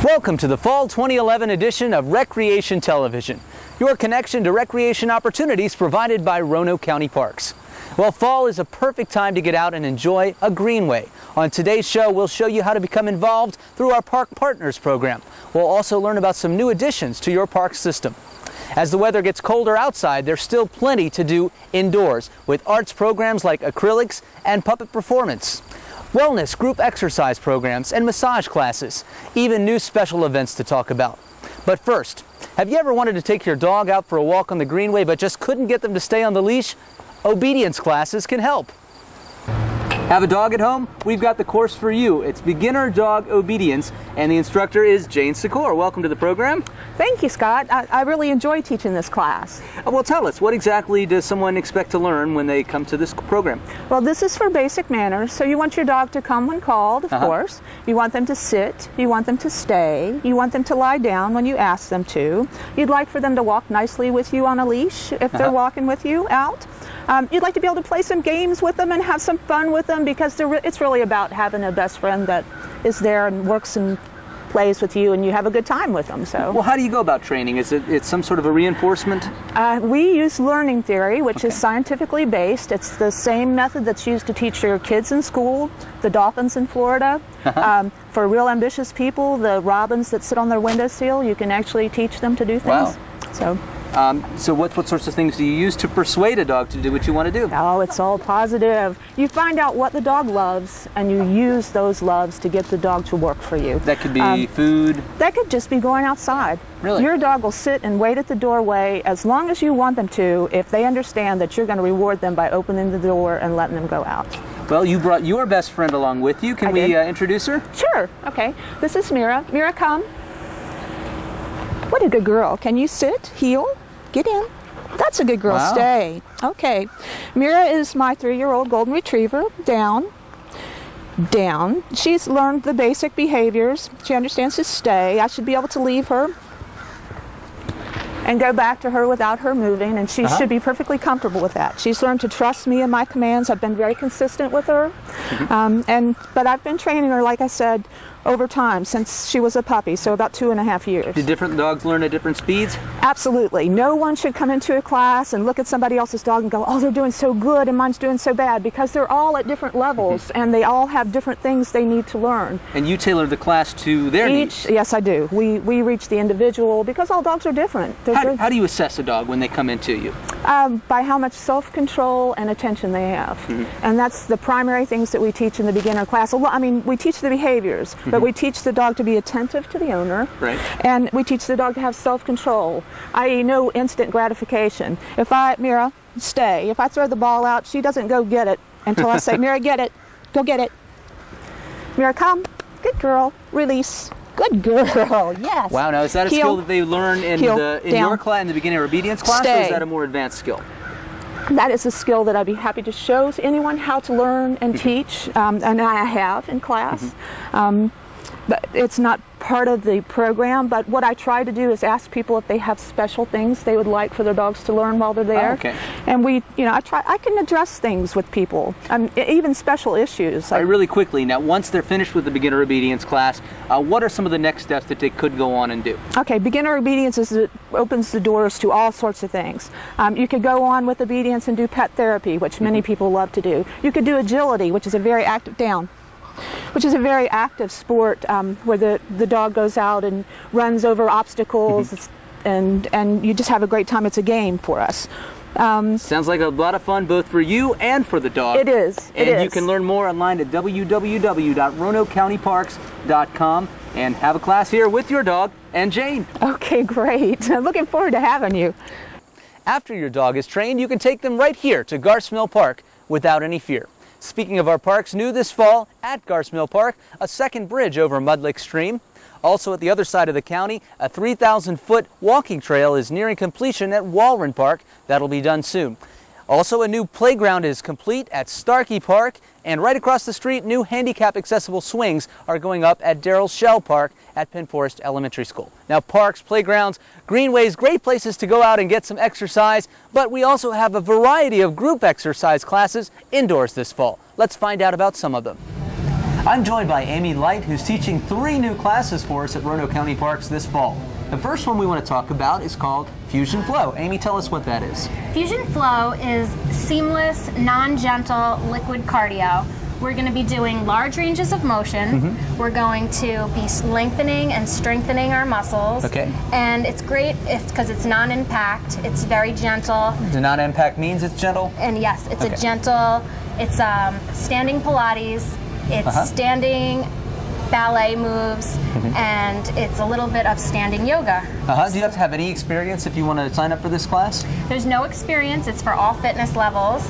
Welcome to the Fall 2011 edition of Recreation Television, your connection to recreation opportunities provided by Roanoke County Parks. Well, fall is a perfect time to get out and enjoy a greenway. On today's show, we'll show you how to become involved through our Park Partners program. We'll also learn about some new additions to your park system. As the weather gets colder outside, there's still plenty to do indoors with arts programs like Acrylics and puppet performance, wellness, group exercise programs, and massage classes, even new special events to talk about. But first, have you ever wanted to take your dog out for a walk on the greenway but just couldn't get them to stay on the leash? Obedience classes can help. Have a dog at home? We've got the course for you. It's Beginner Dog Obedience, and the instructor is Jane Secor. Welcome to the program. Thank you, Scott. I really enjoy teaching this class. Well, tell us, what exactly does someone expect to learn when they come to this program? Well, this is for basic manners, so you want your dog to come when called, of course. You want them to sit, you want them to stay, you want them to lie down when you ask them to. You'd like for them to walk nicely with you on a leash if they're walking with you out. You'd like to be able to play some games with them and have some fun with them, because it's really about having a best friend that is there and works and plays with you and you have a good time with them. So, well, how do you go about training? Is it some sort of a reinforcement? We use learning theory, which is scientifically based. It's the same method that's used to teach your kids in school, the dolphins in Florida. For real ambitious people, the robins that sit on their windowsill, you can actually teach them to do things. Wow. So what sorts of things do you use to persuade a dog to do what you want to do? Oh, it's all positive. You find out what the dog loves, and you use those loves to get the dog to work for you. That could be food? That could just be going outside. Really? Your dog will sit and wait at the doorway as long as you want them to, if they understand that you're going to reward them by opening the door and letting them go out. Well, you brought your best friend along with you. Can we introduce her? Sure. Okay. This is Mira. Mira, come. What a good girl. Can you sit, heel? Get in. That's a good girl. Wow. Stay. Okay. Mira is my 3-year-old golden retriever. Down. Down. She's learned the basic behaviors. She understands to stay. I should be able to leave her and go back to her without her moving, and she should be perfectly comfortable with that. She's learned to trust me and my commands. I've been very consistent with her. But I've been training her, like I said, over time, since she was a puppy, so about 2.5 years. Do different dogs learn at different speeds? Absolutely. No one should come into a class and look at somebody else's dog and go, oh, they're doing so good and mine's doing so bad, because they're all at different levels and they all have different things they need to learn. And you tailor the class to their needs? Yes, I do. We reach the individual, because all dogs are different. How do you assess a dog when they come into you? By how much self-control and attention they have. And that's the primary things that we teach in the beginner class. Well, I mean, we teach the behaviors, but we teach the dog to be attentive to the owner. Right. And we teach the dog to have self-control, i.e. no instant gratification. Mira, stay. If I throw the ball out, she doesn't go get it until I say, Mira, get it. Go get it. Mira, come. Good girl. Release. Good girl. Yes. Wow. Now, is that a skill that they learn in your class, in the beginner obedience class, or is that a more advanced skill? That is a skill that I'd be happy to show to anyone how to learn and teach, and I have in class. But it's not part of the program, but what I try to do is ask people if they have special things they would like for their dogs to learn while they're there. And I can address things with people, even special issues. All right, really quickly, now once they're finished with the beginner obedience class, what are some of the next steps that they could go on and do? Okay, beginner obedience opens the doors to all sorts of things. You could go on with obedience and do pet therapy, which many people love to do. You could do agility, which is a very active sport where the dog goes out and runs over obstacles, and you just have a great time. It's a game for us. Sounds like a lot of fun both for you and for the dog. It is. You can learn more online at www.roanokecountyparks.com and have a class here with your dog and Jane. Okay, great. I'm looking forward to having you. After your dog is trained, you can take them right here to Garce Mill Park without any fear. Speaking of our parks, new this fall at Garce Mill Park, a second bridge over Mud Lake Stream. Also at the other side of the county, a 3,000-foot walking trail is nearing completion at Walren Park. That'll be done soon. Also, a new playground is complete at Starkey Park, and right across the street, new handicap-accessible swings are going up at Darrell Shell Park at Penn Forest Elementary School. Now, parks, playgrounds, greenways, great places to go out and get some exercise, but we also have a variety of group exercise classes indoors this fall. Let's find out about some of them. I'm joined by Amy Light, who's teaching 3 new classes for us at Roanoke County Parks this fall. The first one we want to talk about is called Fusion Flow. Amy, tell us what that is. Fusion Flow is seamless, non-gentle liquid cardio. We're going to be doing large ranges of motion. We're going to be lengthening and strengthening our muscles. Okay. And it's great because it's non-impact. It's very gentle. The non-impact means it's gentle? And yes, it's a gentle, it's standing Pilates, it's standing ballet moves, and it's a little bit of standing yoga. Do you have to have any experience if you want to sign up for this class? There's no experience. It's for all fitness levels.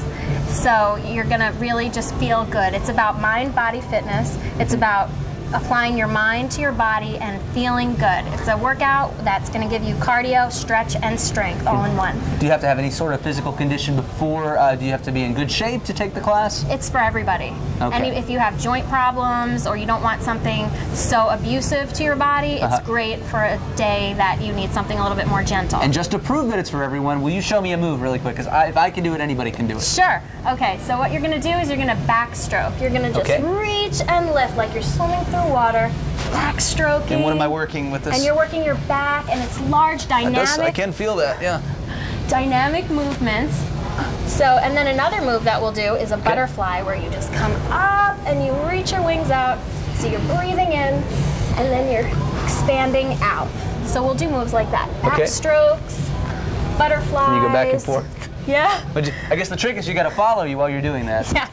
So you're going to really just feel good. It's about mind-body fitness. It's about applying your mind to your body and feeling good. It's a workout that's going to give you cardio, stretch, and strength all in one. Do you have to have any sort of physical condition before? Do you have to be in good shape to take the class? It's for everybody. Okay. If you have joint problems or you don't want something so abusive to your body, it's great for a day that you need something a little bit more gentle. And just to prove that it's for everyone, will you show me a move really quick? Because if I can do it, anybody can do it. Sure. Okay, so what you're going to do is you're going to backstroke. You're going to just reach and lift like you're swimming through water, backstroking. And what am I working with this? And you're working your back, and it's large, dynamic. I can feel that, yeah. Dynamic movements. So, and then another move that we'll do is a butterfly, where you just come up and you reach your wings out. So you're breathing in, and then you're expanding out. So we'll do moves like that. Backstrokes, butterflies. And you go back and forth. Yeah. But I guess the trick is you got to follow you while you're doing that. Yeah.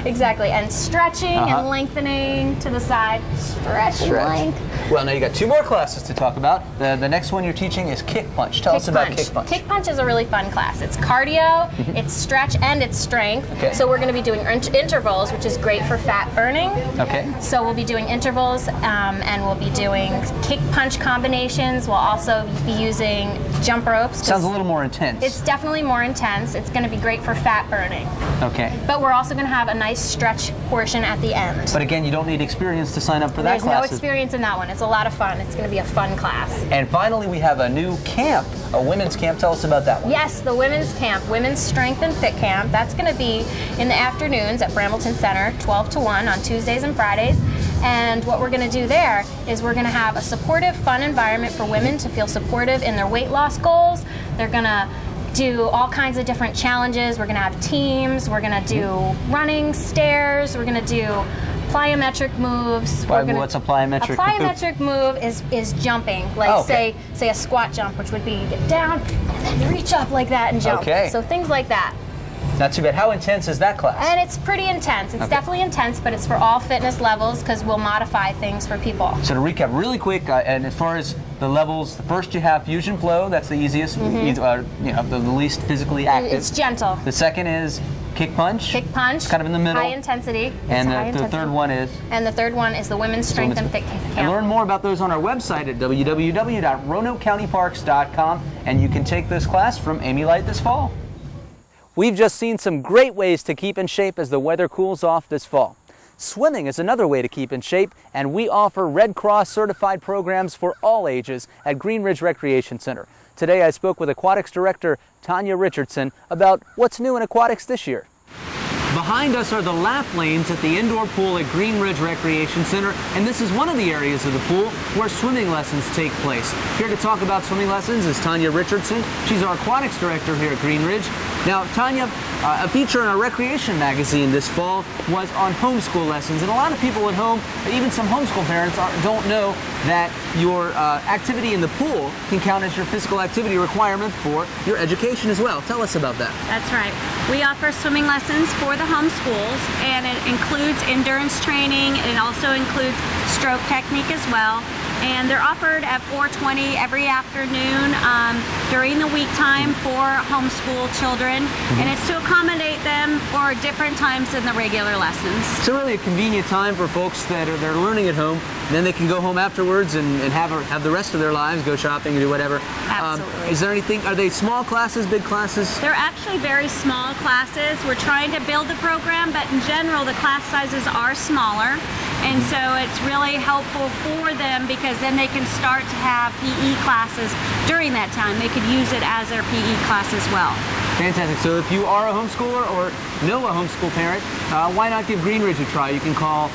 Exactly, and stretching and lengthening to the side. Stretch. Length. Well, now you got 2 more classes to talk about. The next one you're teaching is Kick Punch. Tell us about Kick Punch. Kick Punch is a really fun class. It's cardio, it's stretch, and it's strength. So we're going to be doing intervals, which is great for fat burning. So we'll be doing intervals, and we'll be doing kick punch combinations. We'll also be using jump ropes. Sounds a little more intense. It's definitely more intense. It's going to be great for fat burning. But we're also going to have a nice stretch portion at the end. But again, you don't need experience to sign up for that class. There's no experience in that one. It's a lot of fun. It's going to be a fun class. And finally, we have a new camp, a women's camp. Tell us about that one. Yes, the women's camp, Women's Strength and Fit Camp. That's going to be in the afternoons at Brambleton Center, 12 to 1 on Tuesdays and Fridays. And what we're going to do there is we're going to have a supportive, fun environment for women to feel supportive in their weight loss goals. They're going to do all kinds of different challenges. We're going to have teams. We're going to do running, stairs. We're going to do plyometric moves. What's a plyometric move? A plyometric move is jumping. Like say a squat jump, which would be you get down and then reach up like that and jump. So things like that. Not too bad. How intense is that class? And it's pretty intense. It's definitely intense, but it's for all fitness levels because we'll modify things for people. So to recap really quick, and as far as the levels, the first you have Fusion Flow. That's the easiest, the least physically active. It's gentle. The second is Kick Punch. Kick Punch. It's kind of in the middle. High intensity. And the third one is? And the third one is the Women's Strength and Fit Camp. And learn more about those on our website at www.roanokecountyparks.com, and you can take this class from Amy Light this fall. We've just seen some great ways to keep in shape as the weather cools off this fall. Swimming is another way to keep in shape, and we offer Red Cross certified programs for all ages at Green Ridge Recreation Center. Today I spoke with Aquatics Director Tanya Richardson about what's new in aquatics this year. Behind us are the lap lanes at the indoor pool at Green Ridge Recreation Center, and this is one of the areas of the pool where swimming lessons take place. Here to talk about swimming lessons is Tanya Richardson. She's our aquatics director here at Green Ridge. Now, Tanya, a feature in our recreation magazine this fall was on homeschool lessons, and a lot of people at home, even some homeschool parents, don't know that your activity in the pool can count as your physical activity requirement for your education as well. Tell us about that. That's right. We offer swimming lessons for the homeschools, and it includes endurance training, and it also includes stroke technique as well. And they're offered at 4:20 every afternoon during the week time for homeschool children, and it's to accommodate them for different times than the regular lessons. It's really a convenient time for folks that they're learning at home, and then they can go home afterwards and have the rest of their lives, go shopping and do whatever. Absolutely. Is there anything, are they small classes, big classes? They're actually very small classes. We're trying to build the program, but in general the class sizes are smaller. And so it's really helpful for them because then they can start to have PE classes during that time. They could use it as their PE class as well. Fantastic. So if you are a homeschooler or know a homeschool parent, why not give Green Ridge a try? You can call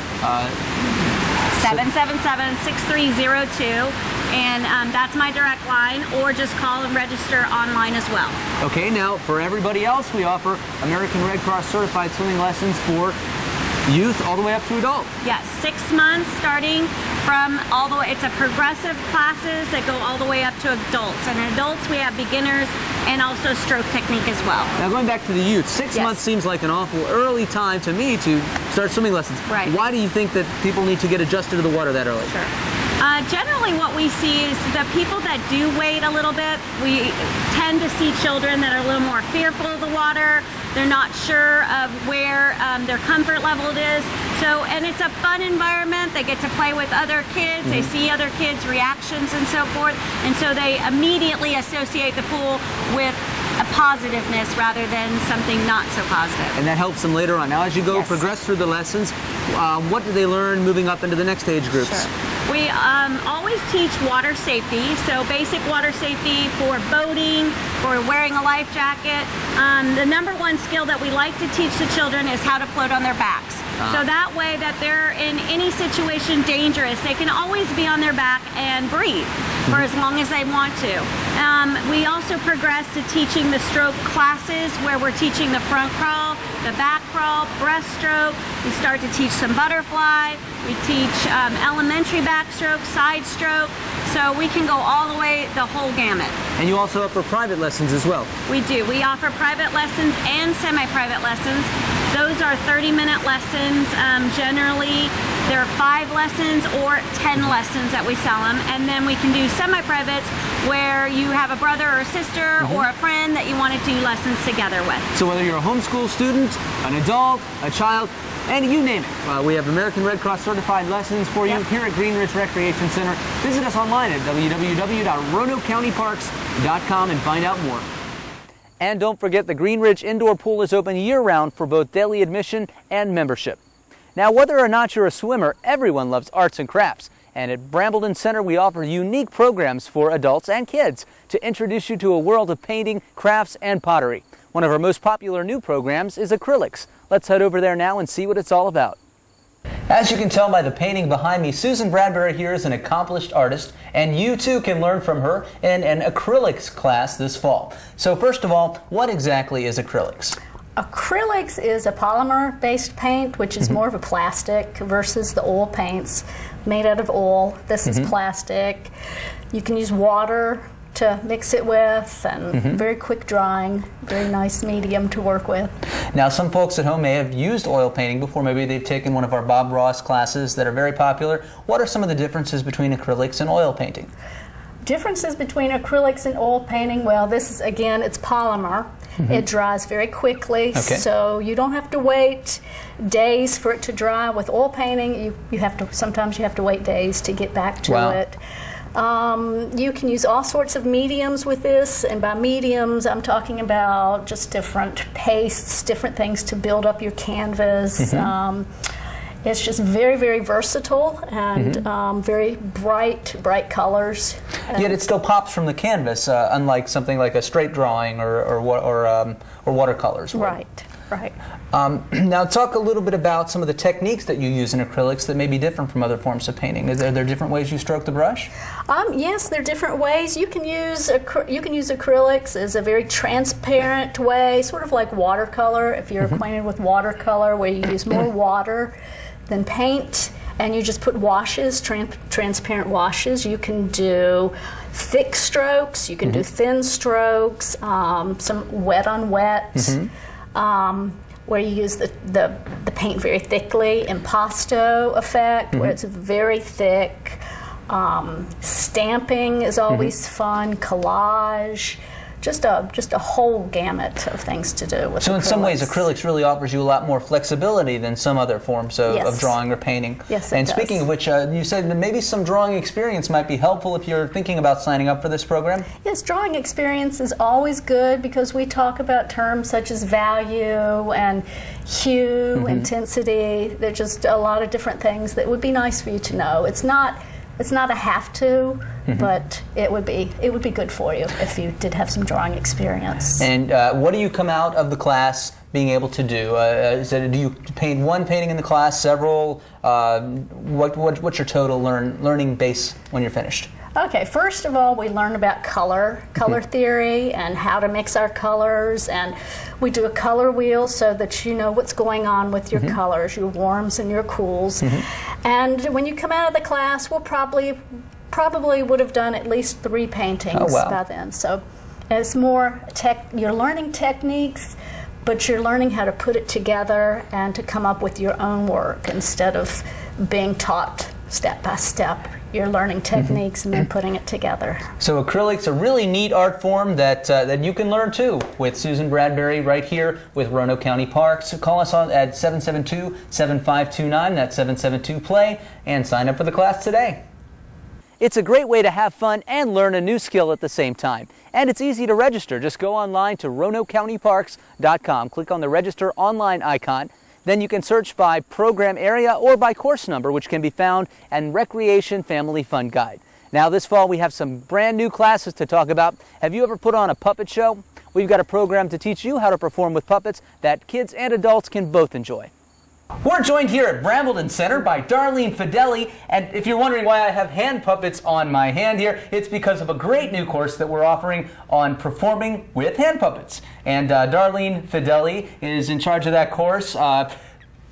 777-6302, and that's my direct line, or just call and register online as well. Okay, now for everybody else, we offer American Red Cross certified swimming lessons for youth all the way up to adult. Yes, 6 months starting from all the way. It's a progressive classes that go all the way up to adults. And in adults, we have beginners and also stroke technique as well. Now going back to the youth, 6 months seems like an awful early time to me to start swimming lessons. Right. Why do you think that people need to get adjusted to the water that early? Sure. Generally what we see is the people that do wait a little bit, we tend to see children that are a little more fearful of the water. They're not sure of where their comfort level is. So, and it's a fun environment. They get to play with other kids. They see other kids' reactions and so forth. And so they immediately associate the pool with a positiveness rather than something not so positive. And that helps them later on. Now as you go progress through the lessons, what do they learn moving up into the next age groups? Sure. We always teach water safety, so basic water safety for boating, for wearing a life jacket. The #1 skill that we like to teach the children is how to float on their backs. So that way that they're in any situation dangerous, they can always be on their back and breathe for as long as they want to. We also progress to teaching the stroke classes where we're teaching the front crawl, the back crawl, breaststroke. We start to teach some butterfly. We teach elementary backstroke, side stroke. So we can go all the way, the whole gamut. And you also offer private lessons as well. We do. We offer private lessons and semi-private lessons. Those are 30-minute lessons. Generally, there are 5 lessons or 10 lessons that we sell them. And then we can do semi-privates where you have a brother or a sister or a friend that you want to do lessons together with. So whether you're a homeschool student, an adult, a child, and you name it, we have American Red Cross certified lessons for you here at Green Ridge Recreation Center. Visit us online at www.roanokecountyparks.com and find out more. And don't forget, the Green Ridge Indoor Pool is open year-round for both daily admission and membership. Now, whether or not you're a swimmer, everyone loves arts and crafts. And at Brambleton Center, we offer unique programs for adults and kids to introduce you to a world of painting, crafts, and pottery. One of our most popular new programs is Acrylics. Let's head over there now and see what it's all about. As you can tell by the painting behind me, Susan Bradbury here is an accomplished artist, and you too can learn from her in an acrylics class this fall. So first of all, what exactly is acrylics? Acrylics is a polymer-based paint, which is more of a plastic versus the oil paints made out of oil. This is plastic. You can use water to mix it with, and very quick drying, very nice medium to work with. Now, some folks at home may have used oil painting before. Maybe they've taken one of our Bob Ross classes that are very popular. What are some of the differences between acrylics and oil painting? Differences between acrylics and oil painting, well, this is, again, it's polymer. It dries very quickly, so you don't have to wait days for it to dry. With oil painting, you have to, sometimes you have to wait days to get back to it. You can use all sorts of mediums with this, and by mediums I'm talking about just different pastes, different things to build up your canvas. It's just very, very versatile and very bright colors. Yet it still pops from the canvas, unlike something like a straight drawing or watercolors. Right, right. Now talk a little bit about some of the techniques that you use in acrylics that may be different from other forms of painting. Are there different ways you stroke the brush? Yes, there are different ways. You can use acrylics as a very transparent way, sort of like watercolor, if you're acquainted with watercolor, where you use more water than paint, and you just put washes, transparent washes. You can do thick strokes, you can do thin strokes, some wet on wet, where you use the paint very thickly, impasto effect, where it's very thick. Stamping is always fun, collage. Just a whole gamut of things to do with So acrylics. in some ways, acrylics really offers you a lot more flexibility than some other forms of drawing or painting. Yes, it And does. speaking of which, you said that maybe some drawing experience might be helpful if you're thinking about signing up for this program? Yes, drawing experience is always good because we talk about terms such as value and hue, intensity. There's just a lot of different things that would be nice for you to know. It's not It's not a have to, but it would be good for you if you did have some drawing experience. And what do you come out of the class being able to do? Do you paint one painting in the class, several? What's your total learning base when you're finished? Okay, first of all, we learn about color theory and how to mix our colors, and we do a color wheel so that you know what's going on with your colors, your warms and your cools. And when you come out of the class, we'll probably would have done at least 3 paintings by then. So it's more you're learning techniques, but you're learning how to put it together and to come up with your own work instead of being taught step by step. You're learning techniques and then putting it together. So acrylics, a really neat art form that you can learn too with Susan Bradbury right here with Roanoke County Parks. Call us on at 772-7529, that's 772-PLAY, and sign up for the class today. It's a great way to have fun and learn a new skill at the same time. And it's easy to register. Just go online to RoanokeCountyParks.com. Click on the register online icon. Then you can search by program area or by course number, which can be found in Recreation Family Fun Guide. Now this fall we have some brand new classes to talk about. Have you ever put on a puppet show? We've got a program to teach you how to perform with puppets that kids and adults can both enjoy. We're joined here at Brambleton Center by Darlene Fideli, and if you're wondering why I have hand puppets on my hand here, it's because of a great new course that we're offering on performing with hand puppets. And Darlene Fideli is in charge of that course.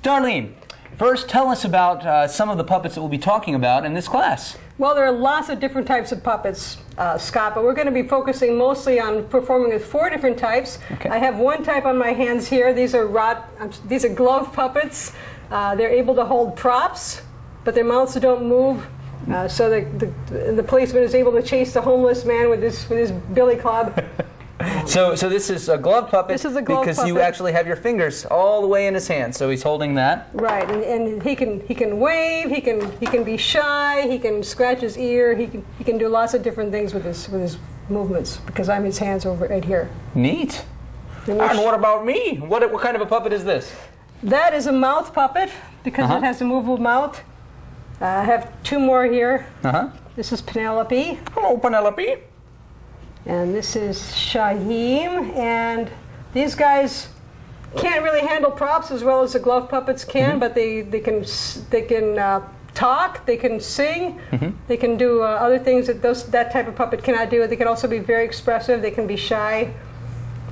Darlene, first tell us about some of the puppets that we'll be talking about in this class. Well, there are lots of different types of puppets, Scott, but we're going to be focusing mostly on performing with 4 different types. Okay. I have one type on my hands here. These are glove puppets. They're able to hold props, but their mouths don't move. So the policeman is able to chase the homeless man with his billy club. So this is a glove puppet. This is a glove because puppet. You actually have your fingers all the way in his hand, so he's holding that. Right, and he can wave. He can be shy. He can scratch his ear. He can do lots of different things with his movements because I'm his hands over right here. Neat. And what about me? What kind of a puppet is this? That is a mouth puppet because it has a movable mouth. I have 2 more here. This is Penelope. Hello, Penelope. And this is Shaheem, and these guys can't really handle props as well as the glove puppets can, but they can talk, they can sing, they can do other things that type of puppet cannot do. They can also be very expressive. They can be shy.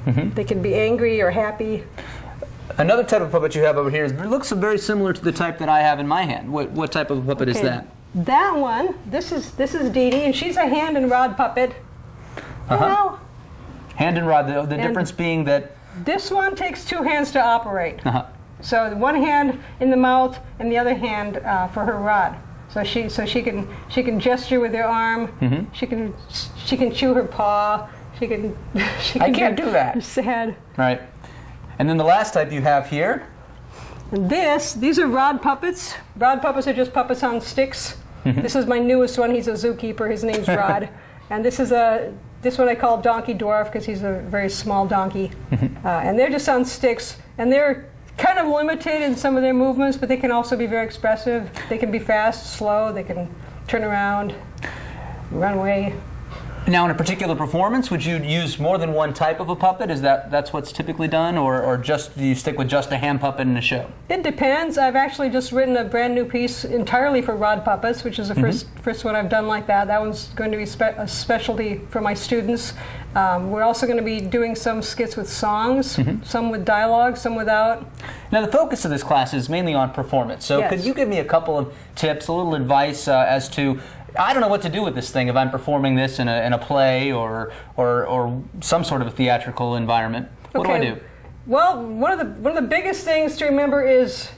They can be angry or happy. Another type of puppet you have over here looks very similar to the type that I have in my hand. What type of a puppet is that? That one. This is Dee Dee, and she's a hand and rod puppet. Hand and rod, the difference being that this one takes 2 hands to operate. So one hand in the mouth and the other hand for her rod. So she can gesture with her arm. She can chew her paw. She can I can't do that. Sad. Right. And then the last type you have here. And these are rod puppets. Rod puppets are just puppets on sticks. This is my newest one. He's a zookeeper. His name's Rod. And this one I call Donkey Dwarf because he's a very small donkey. And they're just on sticks. And they're kind of limited in some of their movements, but they can also be very expressive. They can be fast, slow. They can turn around, run away. Now, in a particular performance, would you use more than one type of a puppet? Is that's what's typically done, or just do you stick with just a hand puppet in a show? It depends. I've actually just written a brand new piece entirely for rod puppets, which is the first one I've done like that. That one's going to be a specialty for my students. We're also going to be doing some skits with songs, some with dialogue, some without. Now, the focus of this class is mainly on performance. So could you give me a couple of tips, a little advice as to, I don't know what to do with this thing if I'm performing this in a play or some sort of a theatrical environment. What do I do? Well, one of the biggest things to remember is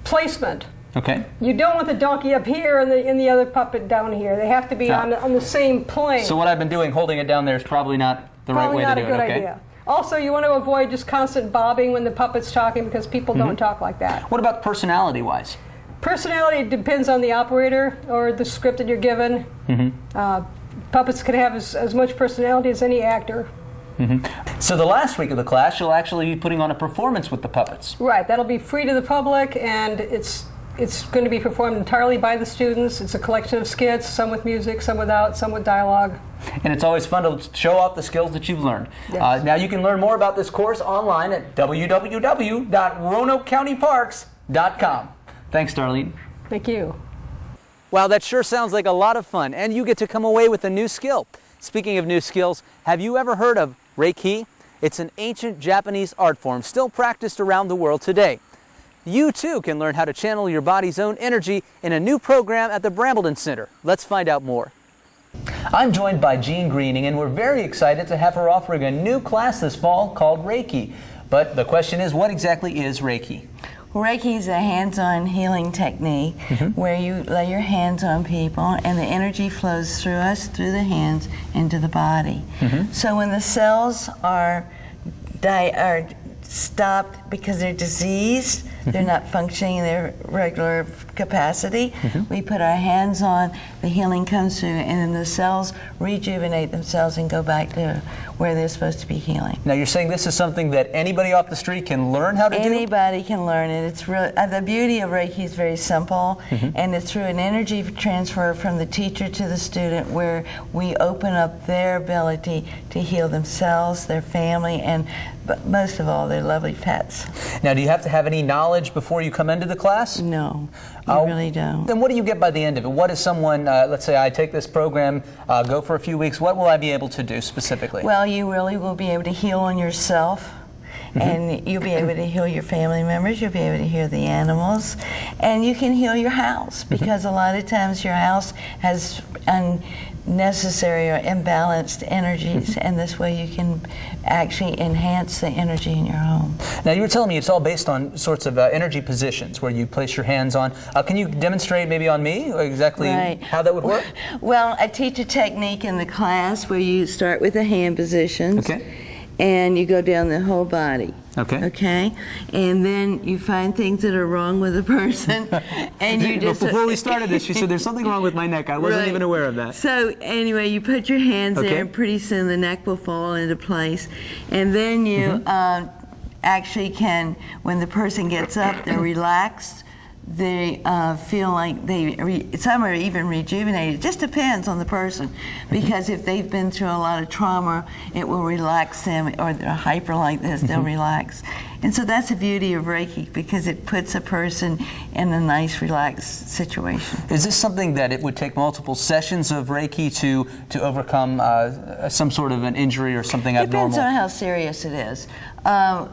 placement. Okay. You don't want the donkey up here and the other puppet down here. They have to be on the same plane. So what I've been doing, holding it down there, is probably not the right way to do it. Probably not a good idea. Also, you want to avoid just constant bobbing when the puppet's talking because people don't talk like that. What about personality-wise? Personality depends on the operator or the script that you're given. Puppets can have as much personality as any actor. So the last week of the class, you'll actually be putting on a performance with the puppets. Right. That'll be free to the public, and it's It's going to be performed entirely by the students. It's a collection of skits, some with music, some without, some with dialogue. And it's always fun to show off the skills that you've learned. Yes. Now you can learn more about this course online at www.roanokecountyparks.com. Thanks, Darlene. Thank you. Wow, that sure sounds like a lot of fun, and you get to come away with a new skill. Speaking of new skills, have you ever heard of Reiki? It's an ancient Japanese art form still practiced around the world today. You too can learn how to channel your body's own energy in a new program at the Brambleton Center. Let's find out more. I'm joined by Jean Greening, and we're very excited to have her offering a new class this fall called Reiki. But the question is, what exactly is Reiki? Reiki is a hands-on healing technique where you lay your hands on people and the energy flows through us, through the hands, into the body. So when the cells are stopped because they're diseased, they're not functioning in their regular capacity, we put our hands on, the healing comes through, and then the cells rejuvenate themselves and go back to where they're supposed to be healing. Now you're saying this is something that anybody off the street can learn how to do? Anybody can learn it. It's really, the beauty of Reiki is very simple, and it's through an energy transfer from the teacher to the student where we open up their ability to heal themselves, their family, and most of all, their lovely pets. Now, do you have to have any knowledge before you come into the class? No, you really don't. Then what do you get by the end of it? What is someone, let's say I take this program, go for a few weeks, what will I be able to do specifically? Well, you really will be able to heal on yourself, and you'll be able to heal your family members, you'll be able to heal the animals, and you can heal your house, because a lot of times your house has unnecessary or imbalanced energies, and this way you can actually enhance the energy in your home. Now, you were telling me it's all based on sorts of energy positions where you place your hands on. Can you demonstrate maybe on me exactly how that would work? Well, I teach a technique in the class where you start with the hand positions. And you go down the whole body. Okay? And then you find things that are wrong with the person. And you just... Before we started this, she said, there's something wrong with my neck. I wasn't even aware of that. So anyway, you put your hands there, and pretty soon the neck will fall into place. And then you actually can, when the person gets up, they're relaxed. They feel like some are even rejuvenated. It just depends on the person, because if they've been through a lot of trauma, it will relax them, or they're hyper like this, they'll relax. And so that's the beauty of Reiki, because it puts a person in a nice, relaxed situation. Is this something that it would take multiple sessions of Reiki to overcome some sort of an injury or something abnormal? Depends on how serious it is.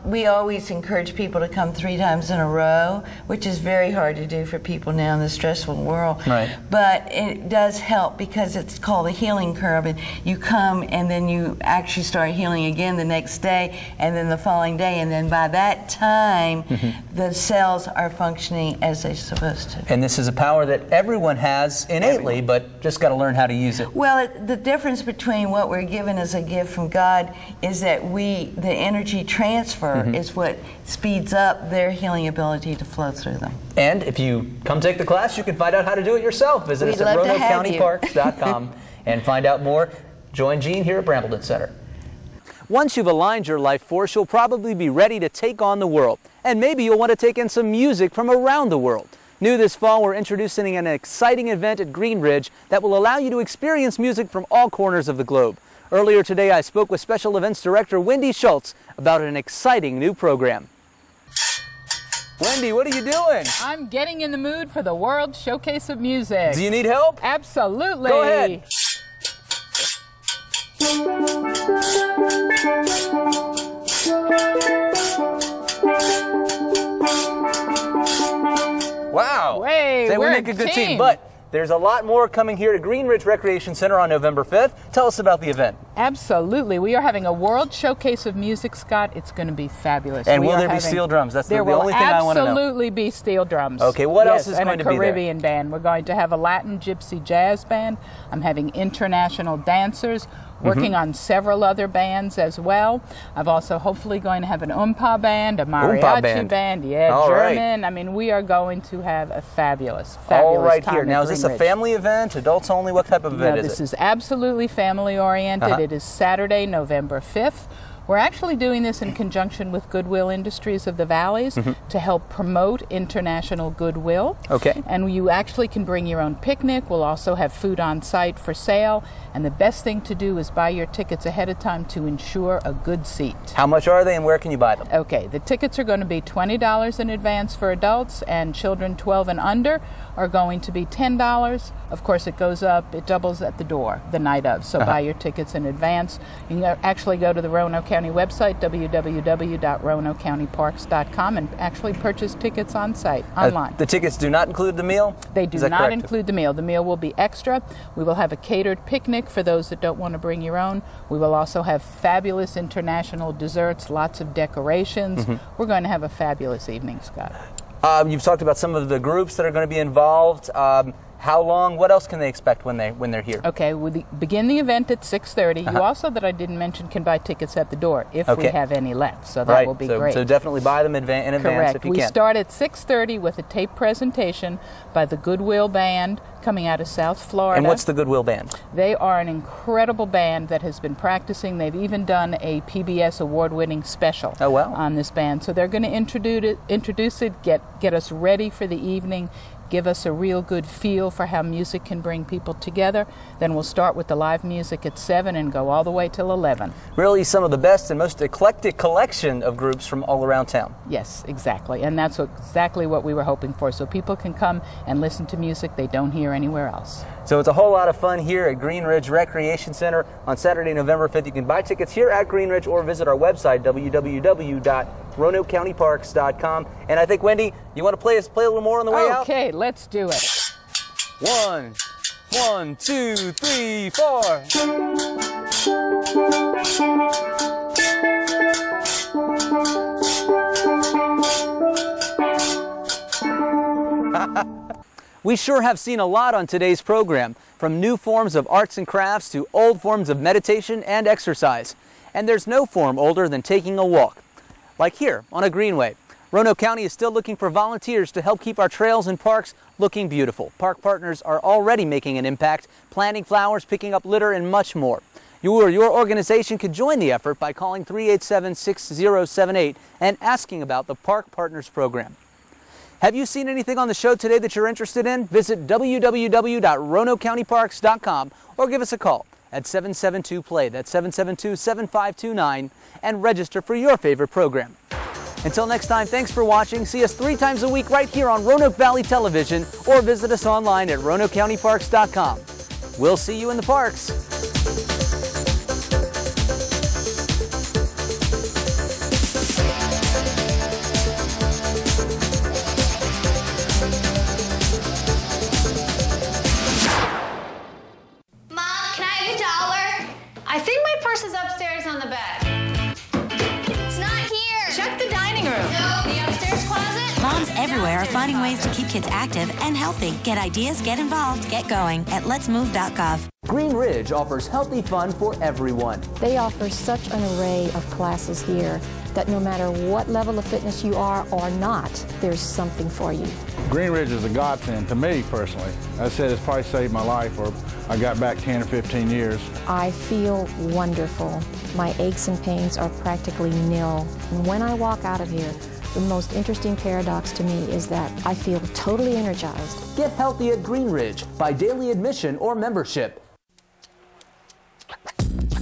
We always encourage people to come 3 times in a row, which is very hard to do for people now in this stressful world. But it does help, because it's called a healing curve, and you come and then you actually start healing again the next day, and then the following day, and then by that time the cells are functioning as they're supposed to. And this is a power that everyone has innately, but just got to learn how to use it. Well, the difference between what we're given as a gift from God is that the energy transfer is what speeds up their healing ability to flow through them. And if you come take the class, you can find out how to do it yourself. Visit us at RoanokeCountyParks.com and find out more. Join Jean here at Brambleton Center. Once you've aligned your life force, you'll probably be ready to take on the world. And maybe you'll want to take in some music from around the world. New this fall, we're introducing an exciting event at Green Ridge that will allow you to experience music from all corners of the globe. Earlier today, I spoke with Special Events Director Wendy Schultz about an exciting new program. Wendy, what are you doing? I'm getting in the mood for the World Showcase of Music. Do you need help? Absolutely. Go ahead. Wow. We're we make a good team. But there's a lot more coming here to Green Ridge Recreation Center on November 5th. Tell us about the event. Absolutely. We are having a World Showcase of Music, Scott. It's going to be fabulous. And will there be steel drums? That's the only thing I want to know. There will absolutely be steel drums. Okay, what else is going to be there? And a Caribbean band. We're going to have a Latin Gypsy Jazz band. I'm having international dancers, working on several other bands as well. I've also hopefully going to have an Oompa band, a mariachi band. German. I mean, we are going to have a fabulous All time here. Now, is this a family event, adults only? What type of event is it? This is absolutely family oriented. It is Saturday, November 5th. We're actually doing this in conjunction with Goodwill Industries of the Valleys to help promote international goodwill. Okay. And you actually can bring your own picnic. We'll also have food on site for sale. And the best thing to do is buy your tickets ahead of time to ensure a good seat. How much are they and where can you buy them? Okay, the tickets are going to be $20 in advance for adults, and children 12 and under are going to be $10. Of course, it goes up, it doubles at the door the night of, so buy your tickets in advance. You can actually go to the Roanoke County website, www.roanokecountyparks.com, and actually purchase tickets on site, online. The tickets do not include the meal? They do not include the meal. The meal will be extra. We will have a catered picnic for those that don't want to bring your own. We will also have fabulous international desserts, lots of decorations. We're going to have a fabulous evening, Scott. You've talked about some of the groups that are going to be involved. How long? What else can they expect when they're here? Okay, we begin the event at 6:30. You also, that I didn't mention, can buy tickets at the door if we have any left, so that will be great. So definitely buy them in advance if you can. We start at 6:30 with a tape presentation by the Goodwill Band coming out of South Florida. And what's the Goodwill Band? They are an incredible band that has been practicing. They've even done a PBS award-winning special on this band. So they're going to introduce it, get us ready for the evening, give us a real good feel for how music can bring people together. Then we'll start with the live music at 7 and go all the way till 11. Really some of the best and most eclectic collection of groups from all around town. Yes, exactly. And that's exactly what we were hoping for, so people can come and listen to music they don't hear anywhere else. So it's a whole lot of fun here at Green Ridge Recreation Center on Saturday, November 5th. You can buy tickets here at Green Ridge or visit our website, www.roanokecountyparks.com. And I think, Wendy, you want to play a little more on the way out? Okay, let's do it. 1, 2, 3, 4. We sure have seen a lot on today's program, from new forms of arts and crafts to old forms of meditation and exercise. And there's no form older than taking a walk, like here on a greenway. Roanoke County is still looking for volunteers to help keep our trails and parks looking beautiful. Park partners are already making an impact, planting flowers, picking up litter, and much more. You or your organization could join the effort by calling 387-6078 and asking about the Park Partners Program. Have you seen anything on the show today that you're interested in? Visit www.roanokecountyparks.com or give us a call at 772-PLAY, that's 772-7529, and register for your favorite program. Until next time, thanks for watching. See us 3 times a week right here on Roanoke Valley Television or visit us online at roanokecountyparks.com. We'll see you in the parks. I think my purse is upstairs on the bed. It's not here. Check the dining room. No. The upstairs closet? Moms everywhere are finding ways to keep kids active and healthy. Get ideas, get involved, get going at letsmove.gov. Green Ridge offers healthy fun for everyone. They offer such an array of classes here that no matter what level of fitness you are or not, there's something for you. Green Ridge is a godsend to me personally. I said it's probably saved my life, or I got back 10 or 15 years. I feel wonderful. My aches and pains are practically nil. And when I walk out of here, the most interesting paradox to me is that I feel totally energized. Get healthy at Green Ridge by daily admission or membership.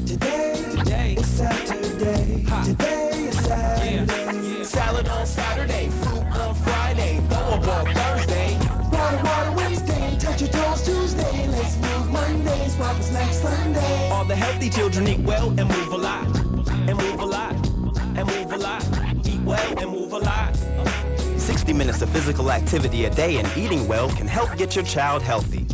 Today is Saturday. Today is Saturday. Salad on Saturday, fruit on Friday, Powerball Thursday, water Wednesday, touch your toes Tuesday. Let's move Monday, swap us next Sunday. All the healthy children eat well and move a lot, and move a lot, and move a lot. Eat well and move a lot. 60 minutes of physical activity a day and eating well can help get your child healthy.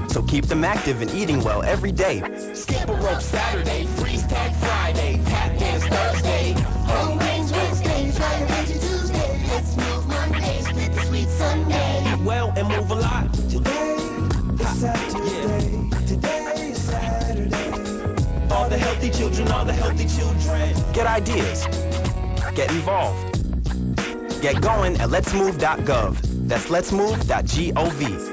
So keep them active and eating well every day. Skip a rope Saturday, freeze tag Friday, tap dance Thursday, home games Wednesday, try a Reiki Tuesday. Let's move Monday, split the sweet Sunday. Eat well and move a lot. Today is Saturday. Today is Saturday. All the healthy children, all the healthy children. Get ideas. Get involved. Get going at letsmove.gov. That's letsmove.gov.